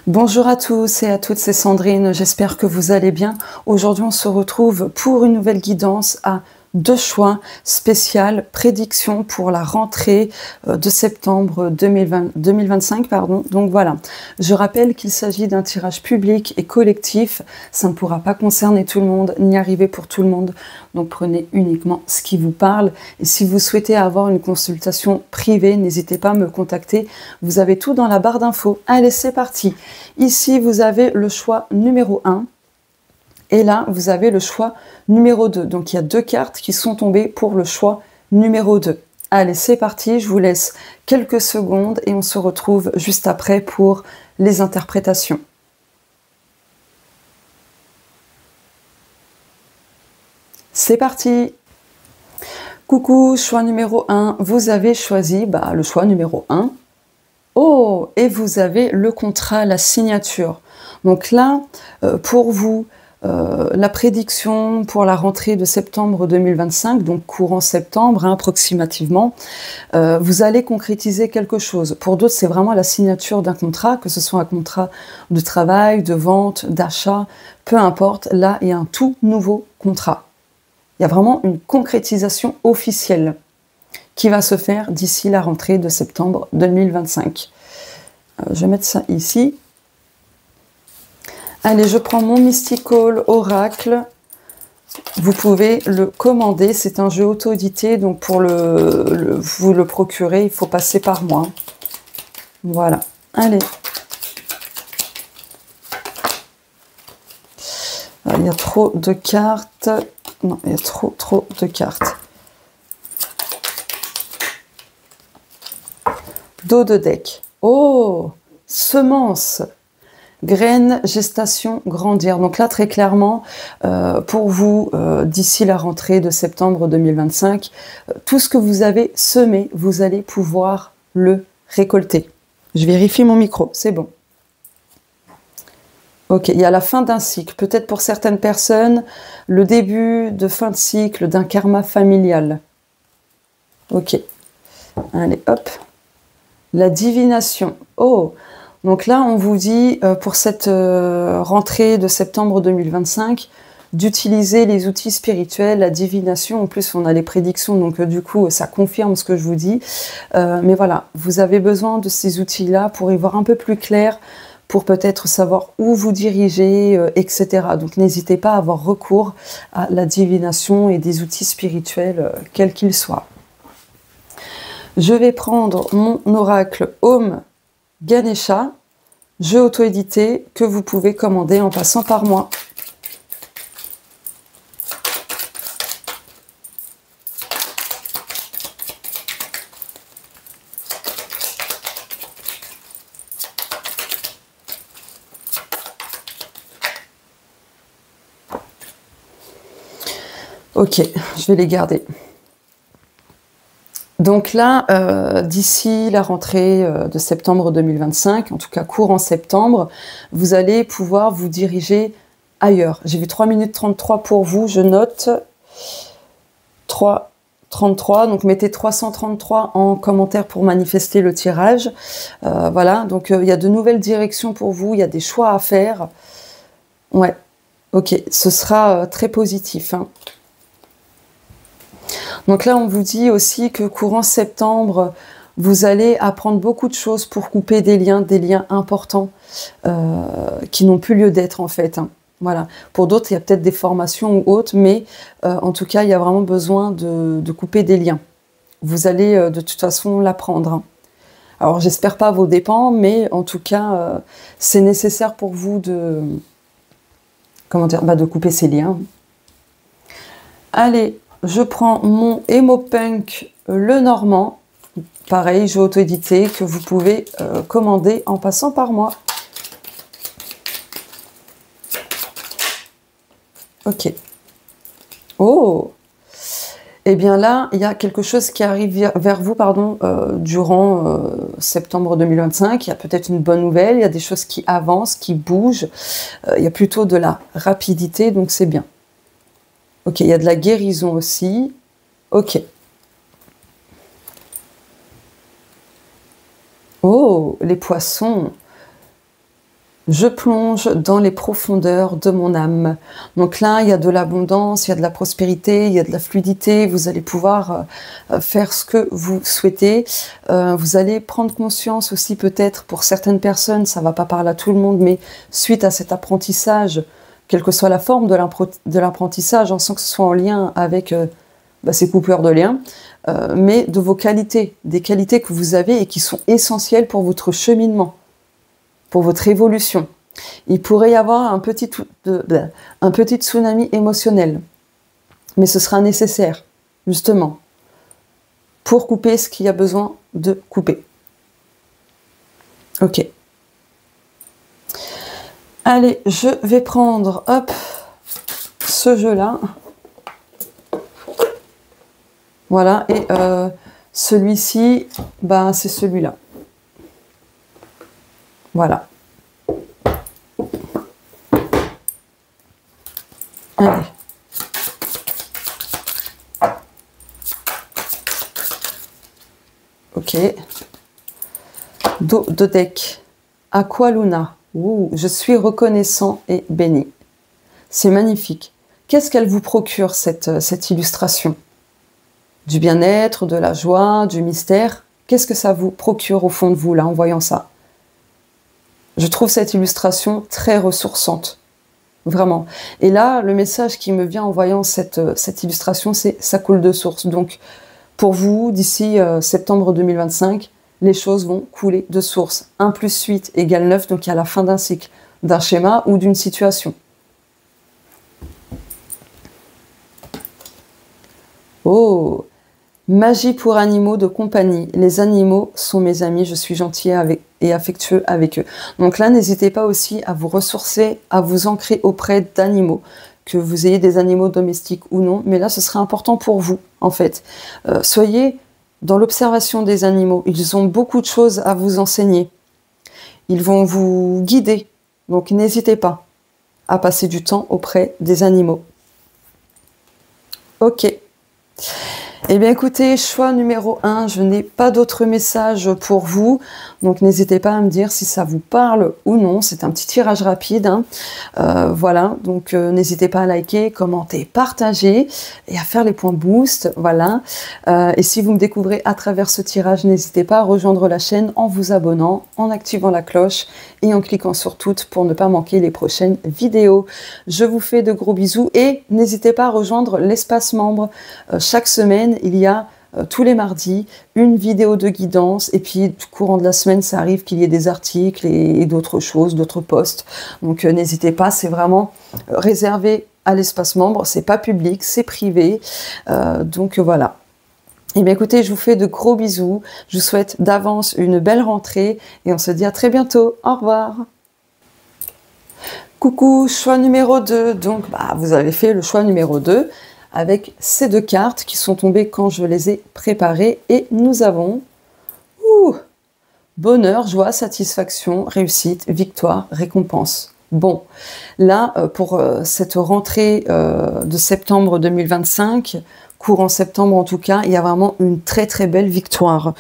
Bonjour à tous et à toutes, c'est Sandrine, j'espère que vous allez bien. Aujourd'hui, on se retrouve pour une nouvelle guidance à deux choix spécial prédiction pour la rentrée de septembre 2025. Donc voilà, je rappelle qu'il s'agit d'un tirage public et collectif. Ça ne pourra pas concerner tout le monde, ni arriver pour tout le monde. Donc prenez uniquement ce qui vous parle. Et si vous souhaitez avoir une consultation privée, n'hésitez pas à me contacter. Vous avez tout dans la barre d'infos. Allez, c'est parti. Ici, vous avez le choix numéro 1. Et là, vous avez le choix numéro 2. Donc, il y a deux cartes qui sont tombées pour le choix numéro 2. Allez, c'est parti. Je vous laisse quelques secondes et on se retrouve juste après pour les interprétations. C'est parti. Coucou, choix numéro 1. Vous avez choisi le choix numéro 1. Oh, et vous avez le contrat, la signature. Donc là, pour vous, la prédiction pour la rentrée de septembre 2025, donc courant septembre approximativement, vous allez concrétiser quelque chose. Pour d'autres, c'est vraiment la signature d'un contrat, que ce soit un contrat de travail, de vente, d'achat, peu importe. Là, il y a un tout nouveau contrat. Il y a vraiment une concrétisation officielle qui va se faire d'ici la rentrée de septembre 2025. Je vais mettre ça ici. Allez, je prends mon Mystical Oracle. Vous pouvez le commander. C'est un jeu auto-édité, donc pour vous le procurer, il faut passer par moi. Voilà. Allez. Alors, il y a trop de cartes. Non, il y a trop de cartes. Dos de deck. Oh, semence. Graines, gestation, grandir. Donc là, très clairement, pour vous, d'ici la rentrée de septembre 2025, tout ce que vous avez semé, vous allez pouvoir le récolter. Je vérifie mon micro, c'est bon. Ok, il y a la fin d'un cycle. Peut-être pour certaines personnes, le début de fin de cycle d'un karma familial. Ok. Allez, hop. La divination. Oh, donc là, on vous dit, pour cette rentrée de septembre 2025, d'utiliser les outils spirituels, la divination. En plus, on a les prédictions, donc du coup, ça confirme ce que je vous dis. Mais voilà, vous avez besoin de ces outils-là pour y voir un peu plus clair, pour peut-être savoir où vous dirigez, etc. Donc n'hésitez pas à avoir recours à la divination et des outils spirituels, quels qu'ils soient. Je vais prendre mon oracle Om Ganesha, jeu auto-édité que vous pouvez commander en passant par moi. Ok, je vais les garder. Donc là, d'ici la rentrée de septembre 2025, en tout cas courant septembre, vous allez pouvoir vous diriger ailleurs. J'ai vu 3 minutes 33 pour vous, je note 3,33, donc mettez 333 en commentaire pour manifester le tirage. Voilà, donc il y a de nouvelles directions pour vous, il y a des choix à faire. Ouais, ok, ce sera très positif, hein. Donc là, on vous dit aussi que courant septembre, vous allez apprendre beaucoup de choses pour couper des liens importants qui n'ont plus lieu d'être en fait, hein. Voilà. Pour d'autres, il y a peut-être des formations ou autres, mais en tout cas, il y a vraiment besoin de couper des liens. Vous allez de toute façon l'apprendre, hein. Alors, j'espère pas à vos dépens, mais en tout cas, c'est nécessaire pour vous de, comment dire, de couper ces liens. Allez. Je prends mon Emopunk le Normand, pareil, jeu auto-édité que vous pouvez commander en passant par moi. Ok. Oh, et bien là, il y a quelque chose qui arrive vers vous, durant septembre 2025. Il y a peut-être une bonne nouvelle, il y a des choses qui avancent, qui bougent. Il y a plutôt de la rapidité, donc c'est bien. Ok, il y a de la guérison aussi. Ok. Oh, les poissons. Je plonge dans les profondeurs de mon âme. Donc là, il y a de l'abondance, il y a de la prospérité, il y a de la fluidité. Vous allez pouvoir faire ce que vous souhaitez. Vous allez prendre conscience aussi peut-être pour certaines personnes, ça va pas parler à tout le monde, mais suite à cet apprentissage, quelle que soit la forme de l'apprentissage, sans que ce soit en lien avec ces coupeurs de liens, mais de vos qualités, des qualités que vous avez et qui sont essentielles pour votre cheminement, pour votre évolution. Il pourrait y avoir un petit tsunami émotionnel, mais ce sera nécessaire, justement, pour couper ce qu'il y a besoin de couper. Ok. Allez, je vais prendre, hop, ce jeu-là. Voilà, et celui-ci, c'est celui-là. Voilà. Allez. Ok. Dos de deck. Aqua Luna. Ouh, je suis reconnaissant et béni. C'est magnifique. Qu'est-ce qu'elle vous procure, cette illustration? Du bien-être, de la joie, du mystère. Qu'est-ce que ça vous procure au fond de vous, là, en voyant ça? Je trouve cette illustration très ressourçante. Vraiment. Et là, le message qui me vient en voyant cette illustration, c'est « ça coule de source ». Donc, pour vous, d'ici septembre 2025, les choses vont couler de source. 1 + 8 = 9, donc il y a la fin d'un cycle, d'un schéma ou d'une situation. Oh! Magie pour animaux de compagnie. Les animaux sont mes amis, je suis gentil et affectueux avec eux. Donc là, n'hésitez pas aussi à vous ressourcer, à vous ancrer auprès d'animaux, que vous ayez des animaux domestiques ou non. Mais là, ce sera important pour vous, en fait. Soyez dans l'observation des animaux. Ils ont beaucoup de choses à vous enseigner. Ils vont vous guider. Donc n'hésitez pas à passer du temps auprès des animaux. Ok. Eh bien écoutez, choix numéro 1, je n'ai pas d'autres messages pour vous, donc n'hésitez pas à me dire si ça vous parle ou non, c'est un petit tirage rapide, hein. Voilà, donc n'hésitez pas à liker, commenter, partager et à faire les points boost, voilà. Et si vous me découvrez à travers ce tirage, n'hésitez pas à rejoindre la chaîne en vous abonnant, en activant la cloche et en cliquant sur toutes pour ne pas manquer les prochaines vidéos. Je vous fais de gros bisous et n'hésitez pas à rejoindre l'espace membre. Chaque semaine, il y a tous les mardis une vidéo de guidance et puis du courant de la semaine, ça arrive qu'il y ait des articles et d'autres choses, d'autres posts. Donc n'hésitez pas, c'est vraiment réservé à l'espace membre, c'est pas public, c'est privé. Donc voilà. Et bien écoutez, je vous fais de gros bisous, je vous souhaite d'avance une belle rentrée et on se dit à très bientôt. Au revoir. Coucou, choix numéro 2. Donc vous avez fait le choix numéro 2. Avec ces 2 cartes qui sont tombées quand je les ai préparées. Et nous avons bonheur, joie, satisfaction, réussite, victoire, récompense. Bon, là, pour cette rentrée de septembre 2025, courant septembre en tout cas, il y a vraiment une très très belle victoire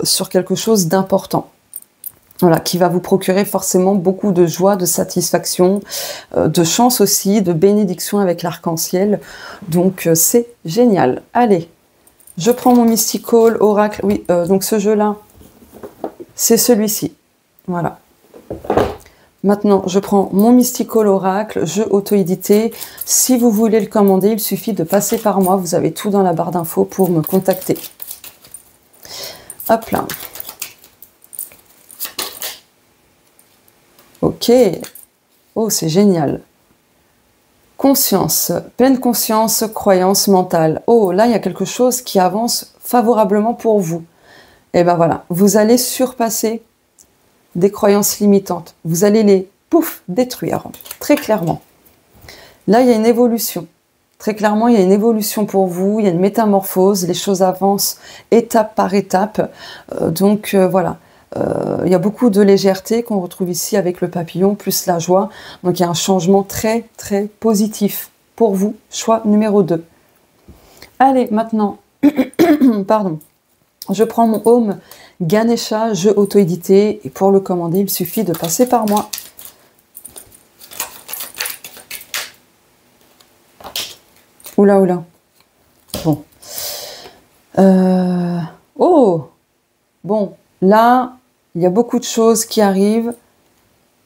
sur quelque chose d'important. Voilà, qui va vous procurer forcément beaucoup de joie, de satisfaction, de chance aussi, de bénédiction avec l'arc-en-ciel. Donc c'est génial. Allez, je prends mon Mystical Oracle. Oui, donc ce jeu-là, c'est celui-ci. Voilà. Maintenant, je prends mon Mystical Oracle, jeu auto-édité. Si vous voulez le commander, il suffit de passer par moi. Vous avez tout dans la barre d'infos pour me contacter. Hop là. Ok. Oh, c'est génial. Conscience, pleine conscience, croyance mentale. Oh, là, il y a quelque chose qui avance favorablement pour vous. Et ben voilà, vous allez surpasser des croyances limitantes. Vous allez les, détruire, très clairement. Là, il y a une évolution. Très clairement, il y a une évolution pour vous, il y a une métamorphose, les choses avancent étape par étape. Donc, voilà. Il y a beaucoup de légèreté qu'on retrouve ici avec le papillon, plus la joie. Donc il y a un changement très très positif pour vous. Choix numéro 2. Allez, maintenant, pardon, je prends mon Home Ganesha, jeu auto-édité. Et pour le commander, il suffit de passer par moi. Oula, oula. Bon. Oh! Bon, là, il y a beaucoup de choses qui arrivent,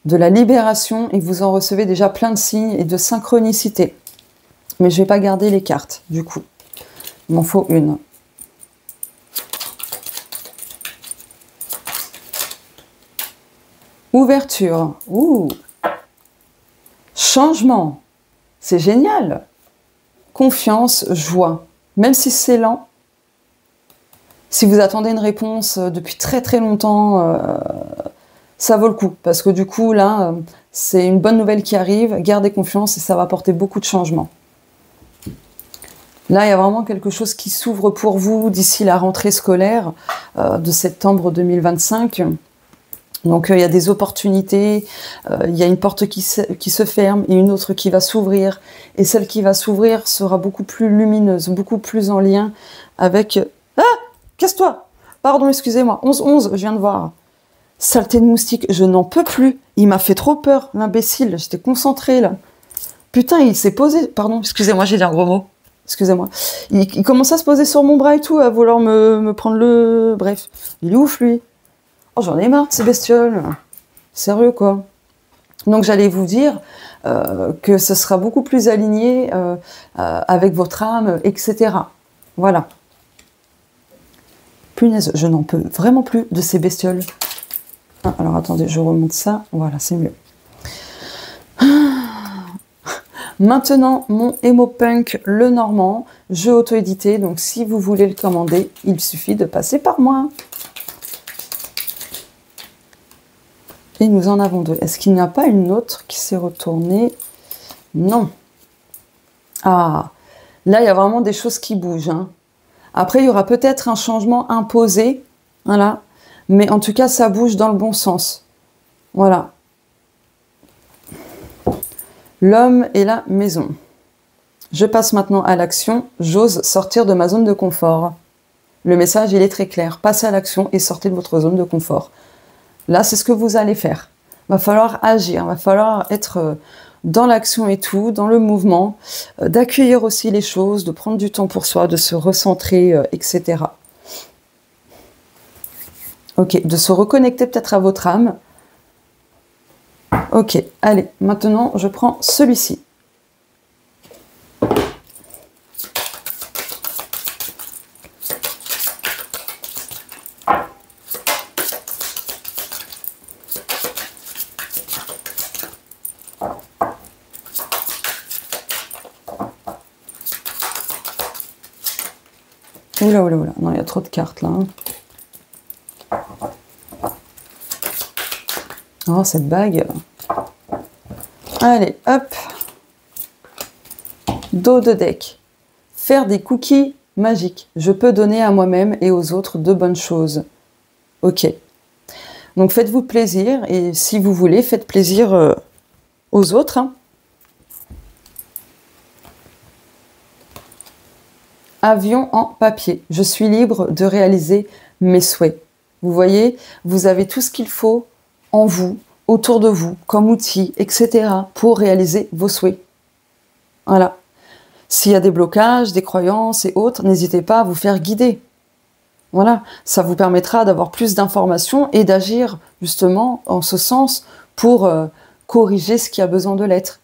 de la libération, et vous en recevez déjà plein de signes et de synchronicité. Mais je ne vais pas garder les cartes, du coup. Il m'en faut une. Ouverture. Ouh! Changement. C'est génial. Confiance, joie. Même si c'est lent, si vous attendez une réponse depuis très très longtemps, ça vaut le coup. Parce que du coup, là, c'est une bonne nouvelle qui arrive. Gardez confiance et ça va apporter beaucoup de changements. Là, il y a vraiment quelque chose qui s'ouvre pour vous d'ici la rentrée scolaire de septembre 2025. Donc, il y a des opportunités, il y a une porte qui se ferme et une autre qui va s'ouvrir. Et celle qui va s'ouvrir sera beaucoup plus lumineuse, beaucoup plus en lien avec... Ah! Casse-toi! Pardon, excusez-moi. 11-11, je viens de voir. Saleté de moustique, je n'en peux plus. Il m'a fait trop peur, l'imbécile. J'étais concentrée, là. Putain, il s'est posé... Pardon, excusez-moi, j'ai dit un gros mot. Excusez-moi. Il commence à se poser sur mon bras et tout, à vouloir me prendre le... Bref, il est ouf, lui. Oh, j'en ai marre de ces bestioles. Sérieux, quoi. Donc, j'allais vous dire que ce sera beaucoup plus aligné avec votre âme, etc. Voilà. Punaise, je n'en peux vraiment plus de ces bestioles. Ah, alors, attendez, je remonte ça. Voilà, c'est mieux. Maintenant, mon Emo-Punk Le Normand, jeu auto-édité. Donc, si vous voulez le commander, il suffit de passer par moi. Et nous en avons deux. Est-ce qu'il n'y a pas une autre qui s'est retournée? Non. Ah, là, il y a vraiment des choses qui bougent. Hein. Après, il y aura peut-être un changement imposé. Voilà. Mais en tout cas, ça bouge dans le bon sens. Voilà. L'homme et la maison. Je passe maintenant à l'action. J'ose sortir de ma zone de confort. Le message, il est très clair. Passez à l'action et sortez de votre zone de confort. Là, c'est ce que vous allez faire. Il va falloir agir, il va falloir être dans l'action et tout, dans le mouvement, d'accueillir aussi les choses, de prendre du temps pour soi, de se recentrer, etc. Ok, de se reconnecter peut-être à votre âme. Ok, allez, maintenant, je prends celui-ci. Oula, oula, oula. Non, il y a trop de cartes, là. Hein. Oh, cette bague. Allez, hop. Dos de deck. Faire des cookies magiques. Je peux donner à moi-même et aux autres de bonnes choses. Ok. Donc, faites-vous plaisir. Et si vous voulez, faites plaisir aux autres. Hein. Avion en papier. Je suis libre de réaliser mes souhaits. Vous voyez, vous avez tout ce qu'il faut en vous, autour de vous, comme outils, etc. pour réaliser vos souhaits. Voilà. S'il y a des blocages, des croyances et autres, n'hésitez pas à vous faire guider. Voilà. Ça vous permettra d'avoir plus d'informations et d'agir justement en ce sens pour corriger ce qui a besoin de l'être.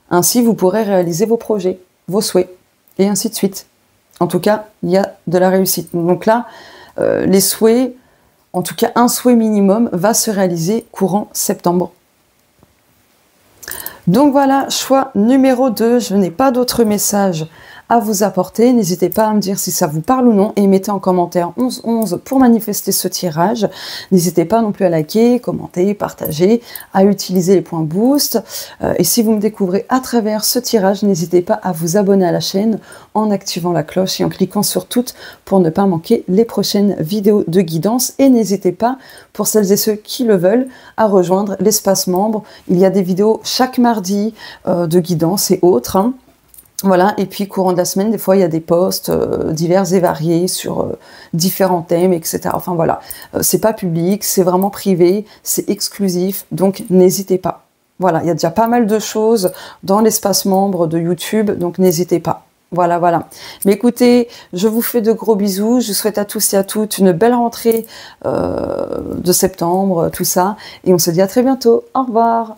Ainsi, vous pourrez réaliser vos projets, vos souhaits, et ainsi de suite. En tout cas, il y a de la réussite. Donc là, les souhaits, en tout cas un souhait minimum, va se réaliser courant septembre. Donc voilà, choix numéro 2. Je n'ai pas d'autres messages à vous apporter. N'hésitez pas à me dire si ça vous parle ou non et mettez en commentaire 11-11 pour manifester ce tirage. N'hésitez pas non plus à liker, commenter, partager, à utiliser les points boost. Et si vous me découvrez à travers ce tirage, n'hésitez pas à vous abonner à la chaîne en activant la cloche et en cliquant sur toutes pour ne pas manquer les prochaines vidéos de guidance. Et n'hésitez pas, pour celles et ceux qui le veulent, à rejoindre l'espace membre. Il y a des vidéos chaque mardi de guidance et autres. Hein. Voilà, et puis courant de la semaine, des fois il y a des posts divers et variés sur différents thèmes, etc. Enfin voilà, c'est pas public, c'est vraiment privé, c'est exclusif, donc n'hésitez pas. Voilà, il y a déjà pas mal de choses dans l'espace membre de YouTube, donc n'hésitez pas. Voilà, voilà. Mais écoutez, je vous fais de gros bisous. Je souhaite à tous et à toutes une belle rentrée de septembre, tout ça. Et on se dit à très bientôt. Au revoir.